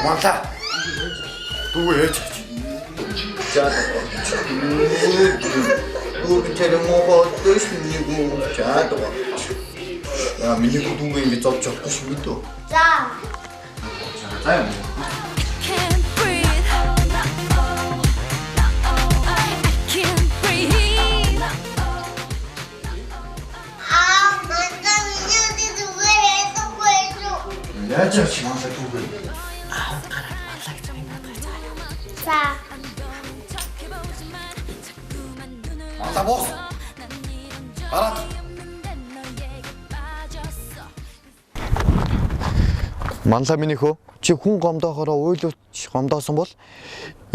Манлаа. Дүү ээж. За. Дүү телемобот дэшнийгу чаад. Я миний дүүгээ ингэ зовж чадахгүй шүү дээ. За. За юм. Яаж ч юм шиг үгүй. За. Манлаа бос. Араа. Манлаа миний хөө чи хүн гомдоохороо уйлууч гомдоосон бол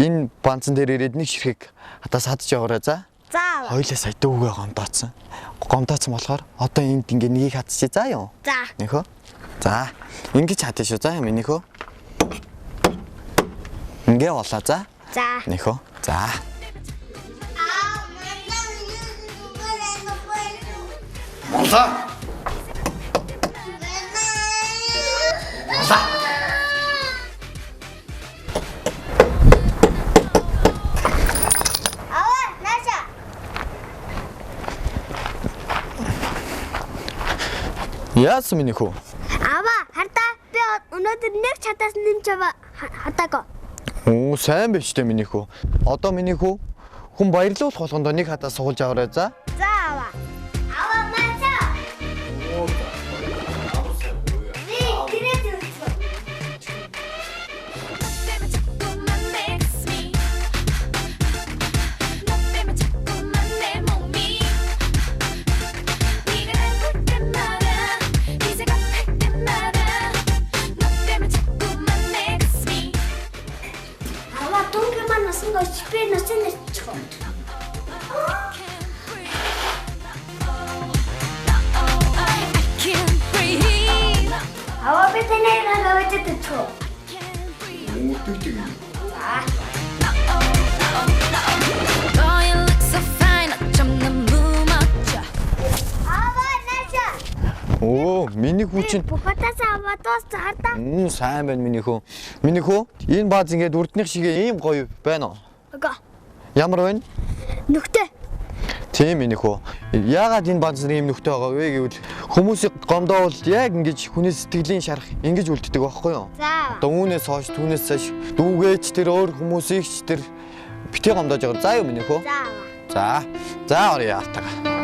энэ банцан дээр ирээд нэг ширхэг хатаас хадж яваарай за. За. Хоёлаа сая дүүгээ гомдооцсон. Гомдооцсон болохоор одоо энд ингээ нёгийг хатчих заа юу? За. Нөхөө. За. Ингэж хатчих шүү за минийхөө. Ингээ болоо за. За. Нөхөө. За. Монлаа. Монлаа. Яасан миний хөө? Аваа хардаа би өнөөдөр нэг чатаас нэмж аваа хатаагаа. Оо сайн биш дээ миний хөө. Одоо миний хөө хүн баярлуулах болгондоо нэг хатаа суулж аваарай за. За аваа. Аваа мацаа. Би гэрээ зүрх. Би ноцон нэрчих. Аваа би тэнэй наваад идчихв. Мууддаг тийм. Оо, миний хүү чинь Бухатаас аваад дууссан хардаа. Сайн байна миний хүү. Миний хүү, энэ бааз ингээд үрднийх шиг ийм гоё байна уу? Ага. Ямар байна? Нүхтэй. Тийм миний хүү. Яагаад энэ бааз ийм нүхтэй байгаа вэ гэвэл хүмүүсийг гомдоовол яг ингэж хүний сэтгэлийн шарах ингэж үлддэг байхгүй юу? За. Одоо үүнээс хойш түүнээс цааш дүүгээч тэр өөр хүмүүсийг ч тэр битээ гомдоож байгаа. За юу миний хүү? За. За. За орё яатаа.